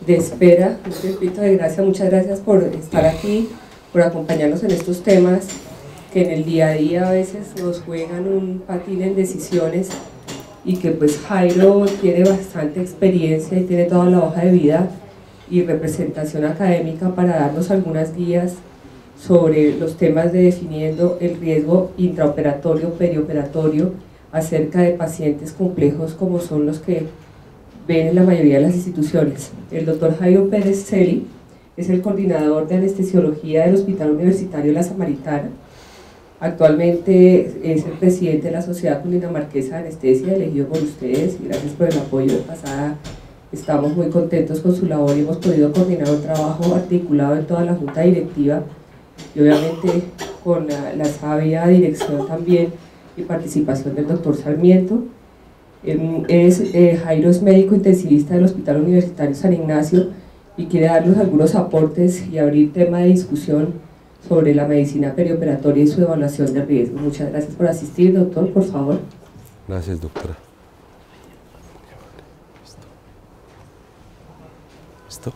de espera, un tiempito de gracia. Muchas gracias por estar aquí, por acompañarnos en estos temas que en el día a día a veces nos juegan un patín en decisiones, y que pues Jairo tiene bastante experiencia y tiene toda la hoja de vida y representación académica para darnos algunas guías sobre los temas de definiendo el riesgo intraoperatorio, perioperatorio, acerca de pacientes complejos como son los que ven en la mayoría de las instituciones. El doctor Jairo Pérez Celi es el coordinador de anestesiología del Hospital Universitario La Samaritana. Actualmente es el presidente de la Sociedad Cundinamarquesa de Anestesia, elegido por ustedes, y gracias por el apoyo de pasada. Estamos muy contentos con su labor y hemos podido coordinar un trabajo articulado en toda la junta directiva y obviamente con la sabia dirección también y participación del doctor Sarmiento. Jairo es médico intensivista del Hospital Universitario San Ignacio y quiere darnos algunos aportes y abrir tema de discusión sobre la medicina perioperatoria y su evaluación de riesgo. Muchas gracias por asistir, doctor, por favor. Gracias, doctora. ¿Listo?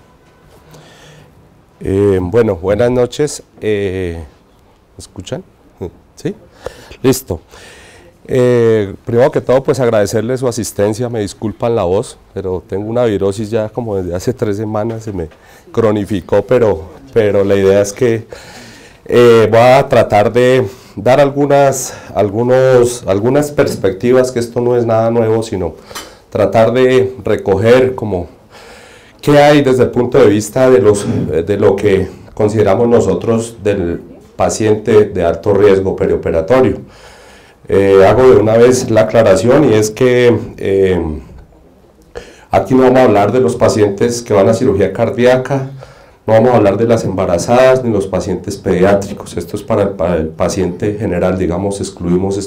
Bueno, buenas noches. ¿Me escuchan? ¿Sí? Listo. Primero que todo, pues agradecerle su asistencia. Me disculpan la voz, pero tengo una virosis ya como desde hace 3 semanas, se me cronificó, pero la idea es que voy a tratar de dar algunas perspectivas, que esto no es nada nuevo, sino tratar de recoger como qué hay desde el punto de vista de lo que consideramos nosotros del paciente de alto riesgo perioperatorio. Hago de una vez la aclaración, y es que aquí no vamos a hablar de los pacientes que van a cirugía cardíaca, no vamos a hablar de las embarazadas ni los pacientes pediátricos. Esto es para el paciente general, digamos, excluimos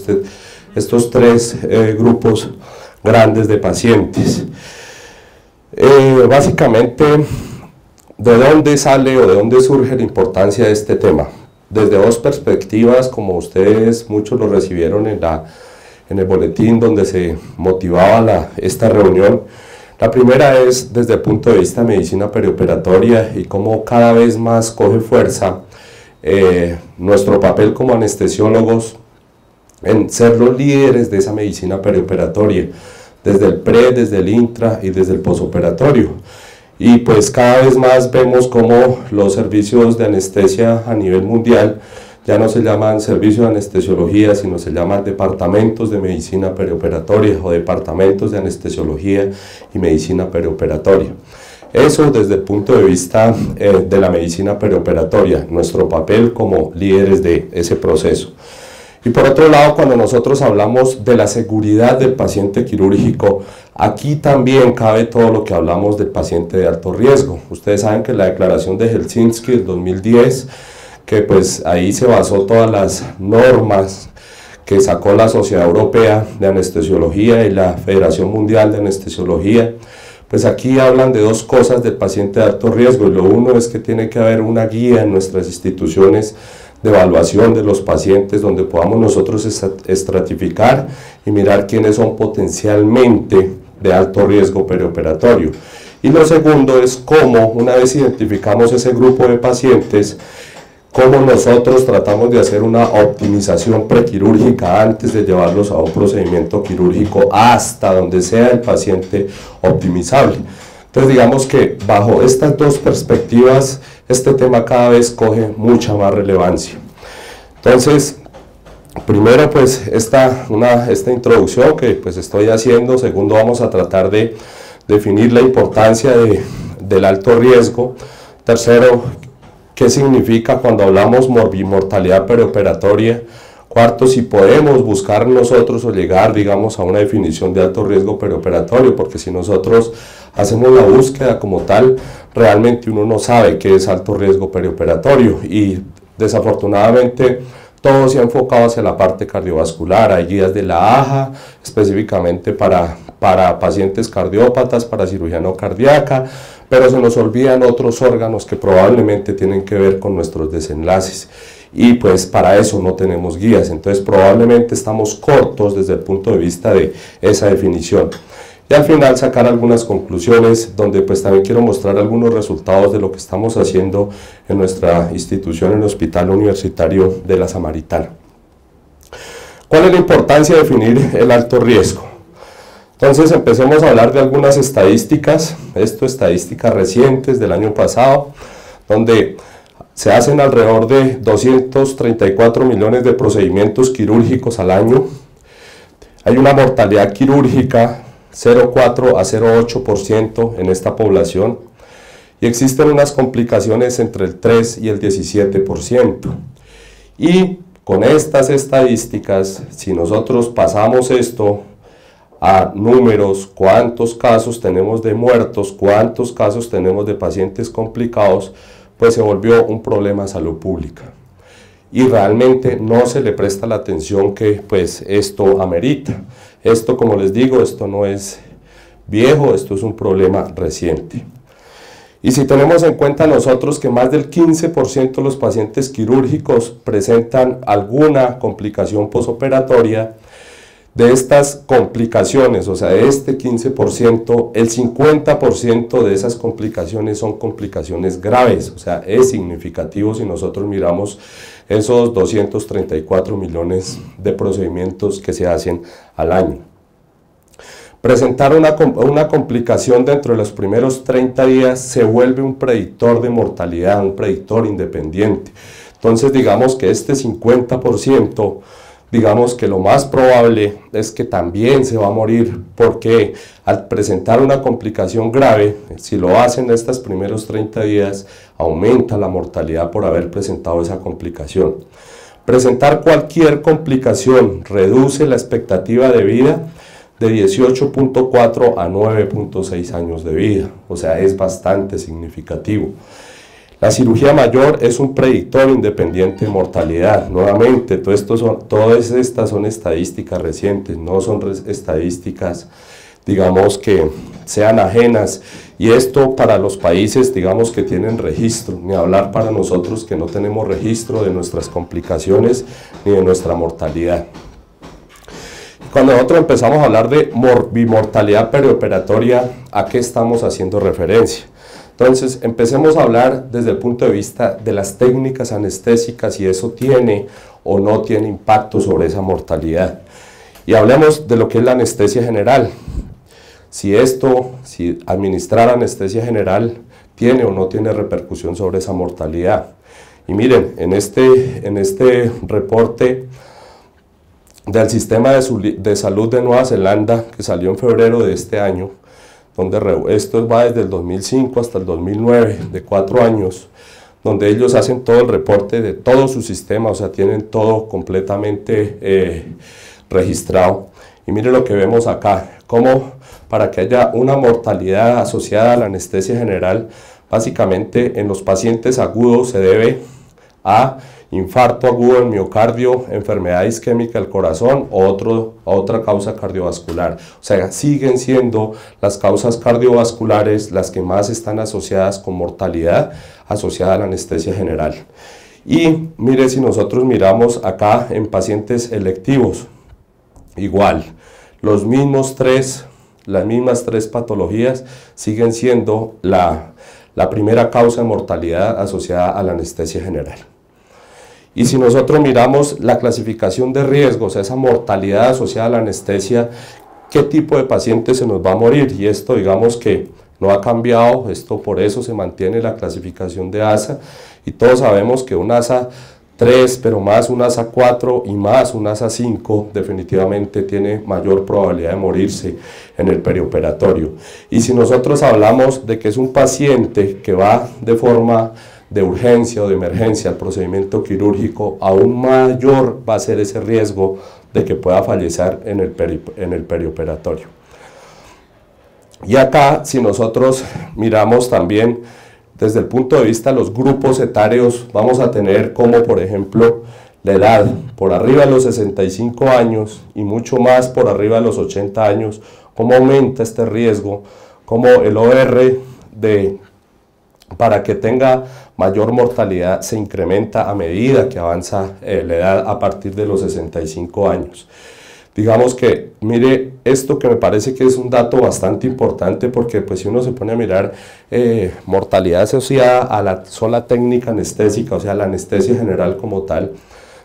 estos 3 grupos grandes de pacientes. Básicamente, ¿de dónde sale o de dónde surge la importancia de este tema? Desde 2 perspectivas, como ustedes muchos lo recibieron en el boletín donde se motivaba esta reunión. La primera es desde el punto de vista de medicina perioperatoria y cómo cada vez más coge fuerza nuestro papel como anestesiólogos en ser los líderes de esa medicina perioperatoria, desde el pre, desde el intra y desde el posoperatorio. Y pues cada vez más vemos cómo los servicios de anestesia a nivel mundial ya no se llaman servicios de anestesiología, sino se llaman departamentos de medicina perioperatoria o departamentos de anestesiología y medicina perioperatoria. Eso desde el punto de vista de la medicina perioperatoria, nuestro papel como líderes de ese proceso. Y por otro lado, cuando nosotros hablamos de la seguridad del paciente quirúrgico, aquí también cabe todo lo que hablamos del paciente de alto riesgo. Ustedes saben que la declaración de Helsinki del 2010, que pues ahí se basó todas las normas que sacó la Sociedad Europea de Anestesiología y la Federación Mundial de Anestesiología, pues aquí hablan de 2 cosas del paciente de alto riesgo, y lo uno es que tiene que haber una guía en nuestras instituciones de evaluación de los pacientes donde podamos nosotros estratificar y mirar quiénes son potencialmente de alto riesgo perioperatorio. Y lo segundo es cómo, una vez identificamos ese grupo de pacientes, cómo nosotros tratamos de hacer una optimización prequirúrgica antes de llevarlos a un procedimiento quirúrgico hasta donde sea el paciente optimizable. Entonces digamos que bajo estas 2 perspectivas este tema cada vez coge mucha más relevancia. Entonces, primero pues esta introducción que pues estoy haciendo. Segundo, vamos a tratar de definir la importancia del alto riesgo. Tercero, qué significa cuando hablamos morbimortalidad perioperatoria. Cuarto, si podemos buscar nosotros o llegar, digamos, a una definición de alto riesgo perioperatorio, porque si nosotros hacemos la búsqueda como tal, realmente uno no sabe qué es alto riesgo perioperatorio, y desafortunadamente todo se ha enfocado hacia la parte cardiovascular. Hay guías de la AJA específicamente para pacientes cardiópatas, para cirugía no cardíaca, pero se nos olvidan otros órganos que probablemente tienen que ver con nuestros desenlaces, y pues para eso no tenemos guías. Entonces probablemente estamos cortos desde el punto de vista de esa definición. y al final sacar algunas conclusiones donde pues también quiero mostrar algunos resultados de lo que estamos haciendo en nuestra institución, en el Hospital Universitario de la Samaritana. ¿Cuál es la importancia de definir el alto riesgo? Entonces empecemos a hablar de algunas estadísticas, estadísticas recientes del año pasado, donde se hacen alrededor de 234 millones de procedimientos quirúrgicos al año. Hay una mortalidad quirúrgica 0,4 a 0,8% en esta población y existen unas complicaciones entre el 3 y el 17%. Y con estas estadísticas, si nosotros pasamos esto a números, cuántos casos tenemos de muertos, cuántos casos tenemos de pacientes complicados, pues se volvió un problema de salud pública. Y realmente no se le presta la atención que pues esto amerita. Esto, como les digo, esto no es viejo, esto es un problema reciente. Y si tenemos en cuenta nosotros que más del 15% de los pacientes quirúrgicos presentan alguna complicación posoperatoria, de estas complicaciones, o sea, de este 15%, el 50% de esas complicaciones son complicaciones graves, o sea, es significativo si nosotros miramos esos 234 millones de procedimientos que se hacen al año. Presentar una complicación dentro de los primeros 30 días se vuelve un predictor de mortalidad, un predictor independiente. Entonces, digamos que este 50%, digamos que lo más probable es que también se va a morir, porque al presentar una complicación grave, si lo hacen estos primeros 30 días, aumenta la mortalidad por haber presentado esa complicación. Presentar cualquier complicación reduce la expectativa de vida de 18.4 a 9.6 años de vida, o sea, es bastante significativo. La cirugía mayor es un predictor independiente de mortalidad. Nuevamente, todas estas son estadísticas recientes, no son estadísticas, digamos, que sean ajenas. Y esto para los países, digamos, que tienen registro, ni hablar para nosotros que no tenemos registro de nuestras complicaciones ni de nuestra mortalidad. Cuando nosotros empezamos a hablar de bimortalidad perioperatoria, ¿a qué estamos haciendo referencia? Entonces, empecemos a hablar desde el punto de vista de las técnicas anestésicas, si eso tiene o no tiene impacto sobre esa mortalidad. Y hablemos de lo que es la anestesia general. Si administrar anestesia general tiene o no tiene repercusión sobre esa mortalidad. Y miren, en este reporte del Sistema de Salud de Nueva Zelanda, que salió en febrero de este año, donde esto va desde el 2005 hasta el 2009, de 4 años, donde ellos hacen todo el reporte de todo su sistema, o sea, tienen todo completamente registrado. Y miren lo que vemos acá, como para que haya una mortalidad asociada a la anestesia general, básicamente en los pacientes agudos se debe a infarto agudo del miocardio, enfermedad isquémica del corazón o otra causa cardiovascular. O sea, siguen siendo las causas cardiovasculares las que más están asociadas con mortalidad asociada a la anestesia general. Y mire, si nosotros miramos acá en pacientes electivos, igual, las mismas tres patologías siguen siendo la primera causa de mortalidad asociada a la anestesia general. Y si nosotros miramos la clasificación de riesgo, o sea, esa mortalidad asociada a la anestesia, ¿qué tipo de paciente se nos va a morir? Y esto, digamos que no ha cambiado, esto por eso se mantiene la clasificación de ASA, y todos sabemos que un ASA 3, pero más un ASA 4 y más un ASA 5 definitivamente tiene mayor probabilidad de morirse en el perioperatorio. Y si nosotros hablamos de que es un paciente que va de forma de urgencia o de emergencia al procedimiento quirúrgico, aún mayor va a ser ese riesgo de que pueda fallecer en el perioperatorio. Y acá, si nosotros miramos también desde el punto de vista de los grupos etarios, vamos a tener como, por ejemplo, la edad por arriba de los 65 años y mucho más por arriba de los 80 años, cómo aumenta este riesgo, cómo el OR para que tenga mayor mortalidad se incrementa a medida que avanza la edad a partir de los 65 años. Digamos que, mire, esto que me parece que es un dato bastante importante, porque pues si uno se pone a mirar mortalidad asociada a la sola técnica anestésica, o sea, la anestesia general como tal,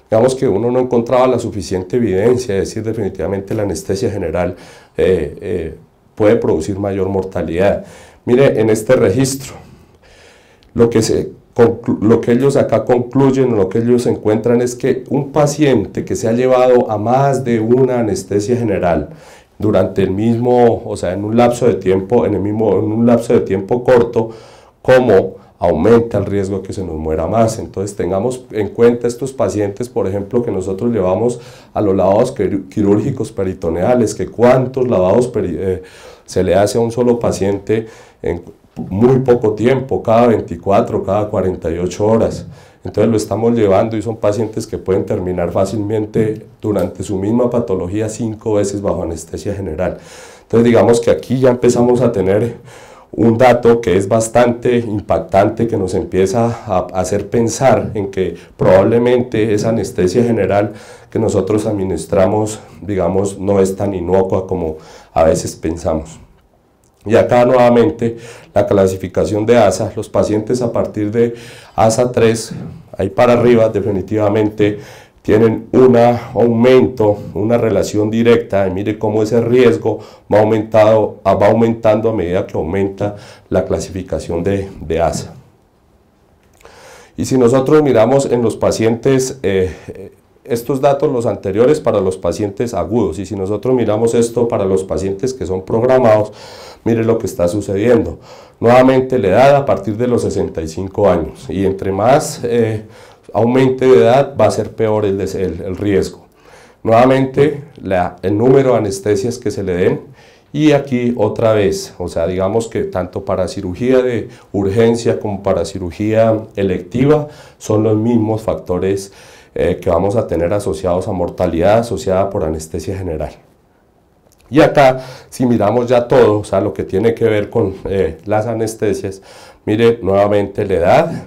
digamos que uno no encontraba la suficiente evidencia, es decir, definitivamente la anestesia general puede producir mayor mortalidad. Mire, en este registro, lo que ellos acá concluyen, lo que ellos encuentran es que un paciente que se ha llevado a más de una anestesia general durante el mismo, o sea, en un lapso de tiempo, en un lapso de tiempo corto, como aumenta el riesgo de que se nos muera más. Entonces tengamos en cuenta estos pacientes, por ejemplo, que nosotros llevamos a los lavados quirúrgicos peritoneales, que cuántos lavados se le hace a un solo paciente en muy poco tiempo, cada 24, cada 48 horas. Entonces lo estamos llevando y son pacientes que pueden terminar fácilmente durante su misma patología 5 veces bajo anestesia general. Entonces digamos que aquí ya empezamos a tener un dato que es bastante impactante, que nos empieza a hacer pensar en que probablemente esa anestesia general que nosotros administramos, digamos, no es tan inocua como a veces pensamos. Y acá nuevamente la clasificación de ASA, los pacientes a partir de ASA 3, ahí para arriba definitivamente tienen un aumento, una relación directa, y mire cómo ese riesgo va aumentando a medida que aumenta la clasificación de ASA. Y si nosotros miramos en los pacientes, estos datos, los anteriores para los pacientes agudos, y si nosotros miramos esto para los pacientes que son programados, mire lo que está sucediendo. Nuevamente la edad a partir de los 65 años, y entre más aumente de edad va a ser peor el riesgo. Nuevamente el número de anestesias que se le den, y aquí otra vez, o sea, digamos que tanto para cirugía de urgencia como para cirugía electiva son los mismos factores que vamos a tener asociados a mortalidad asociada por anestesia general. Y acá, si miramos ya todo, o sea, lo que tiene que ver con las anestesias, mire nuevamente la edad,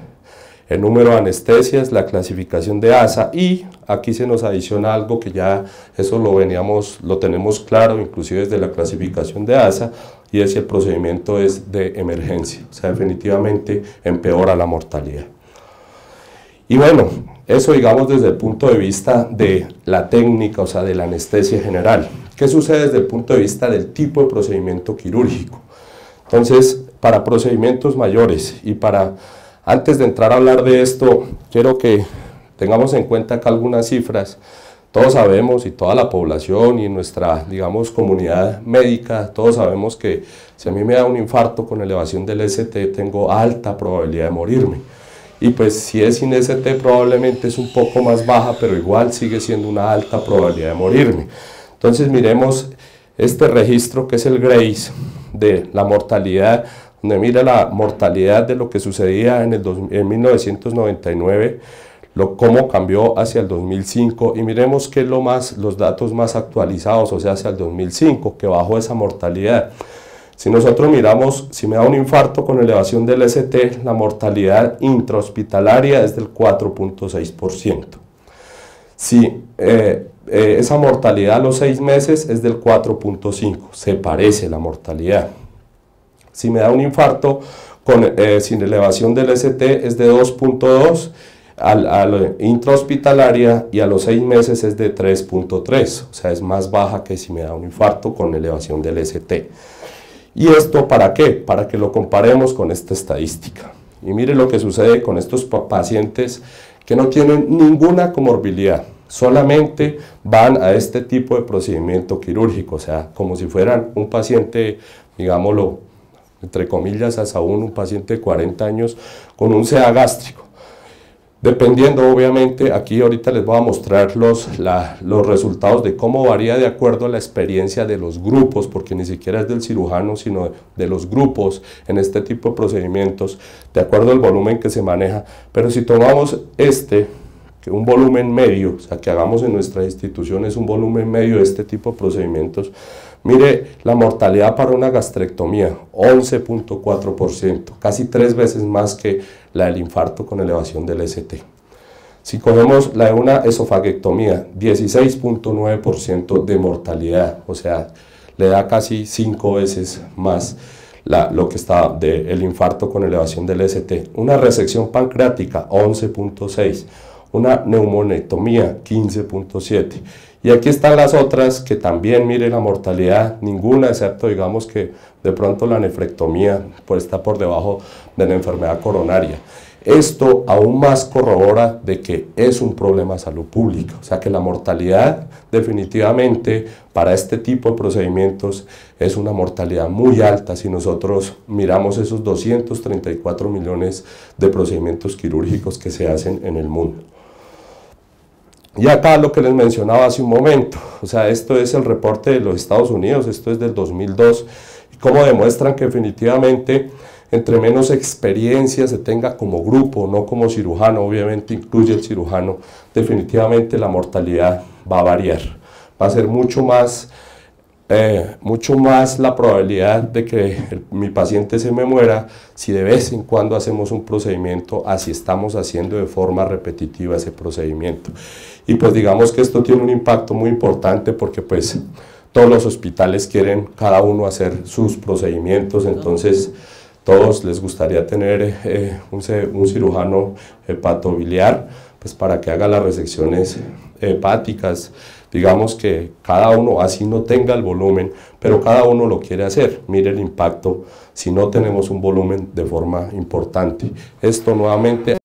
el número de anestesias, la clasificación de ASA, y aquí se nos adiciona algo que ya eso lo tenemos claro, inclusive desde la clasificación de ASA, y es si el procedimiento es de emergencia, o sea, definitivamente empeora la mortalidad. Y bueno, eso digamos desde el punto de vista de la técnica, o sea, de la anestesia general. ¿Qué sucede desde el punto de vista del tipo de procedimiento quirúrgico? Entonces, para procedimientos mayores y antes de entrar a hablar de esto, quiero que tengamos en cuenta acá algunas cifras. Todos sabemos, y toda la población y nuestra, digamos, comunidad médica, todos sabemos que si a mí me da un infarto con elevación del ST, tengo alta probabilidad de morirme. Y pues si es sin ST probablemente es un poco más baja, pero igual sigue siendo una alta probabilidad de morirme. Entonces miremos este registro que es el GRACE de la mortalidad, donde mira la mortalidad de lo que sucedía en 1999, cómo cambió hacia el 2005, y miremos qué es los datos más actualizados, o sea, hacia el 2005, que bajó esa mortalidad. Si nosotros miramos, si me da un infarto con elevación del ST, la mortalidad intrahospitalaria es del 4.6%. Si esa mortalidad a los 6 meses es del 4.5%, se parece la mortalidad. Si me da un infarto sin elevación del ST es de 2.2%, a la intrahospitalaria, y a los 6 meses es de 3.3%, o sea, es más baja que si me da un infarto con elevación del ST. ¿Y esto para qué? Para que lo comparemos con esta estadística. Y mire lo que sucede con estos pacientes que no tienen ninguna comorbilidad, solamente van a este tipo de procedimiento quirúrgico, o sea, como si fueran un paciente, digámoslo, entre comillas, hasta un paciente de 40 años con un SEA gástrico. Dependiendo, obviamente, aquí ahorita les voy a mostrar los resultados de cómo varía de acuerdo a la experiencia de los grupos, porque ni siquiera es del cirujano, sino de los grupos en este tipo de procedimientos, de acuerdo al volumen que se maneja. Pero si tomamos un volumen medio, o sea, que hagamos en nuestras instituciones un volumen medio de este tipo de procedimientos, mire la mortalidad para una gastrectomía, 11.4%, casi 3 veces más que la del infarto con elevación del ST. Si cogemos la de una esofagectomía, 16.9% de mortalidad, o sea, le da casi 5 veces más lo que está del infarto con elevación del ST. Una resección pancreática, 11.6%. Una neumonectomía, 15.7%. Y aquí están las otras que también, mire la mortalidad, ninguna, excepto digamos que de pronto la nefrectomía pues está por debajo de la enfermedad coronaria. Esto aún más corrobora de que es un problema de salud pública, o sea que la mortalidad definitivamente para este tipo de procedimientos es una mortalidad muy alta si nosotros miramos esos 234 millones de procedimientos quirúrgicos que se hacen en el mundo. Y acá lo que les mencionaba hace un momento, o sea, esto es el reporte de los Estados Unidos, esto es del 2002, y cómo demuestran que definitivamente entre menos experiencia se tenga como grupo, no como cirujano, obviamente incluye el cirujano, definitivamente la mortalidad va a variar, va a ser mucho más la probabilidad de que mi paciente se me muera si de vez en cuando hacemos un procedimiento, así estamos haciendo de forma repetitiva ese procedimiento. Y pues digamos que esto tiene un impacto muy importante porque pues todos los hospitales quieren cada uno hacer sus procedimientos, entonces todos les gustaría tener un cirujano hepatobiliar pues para que haga las resecciones hepáticas. Digamos que cada uno, así no tenga el volumen, pero cada uno lo quiere hacer. Mire el impacto si no tenemos un volumen de forma importante. Esto nuevamente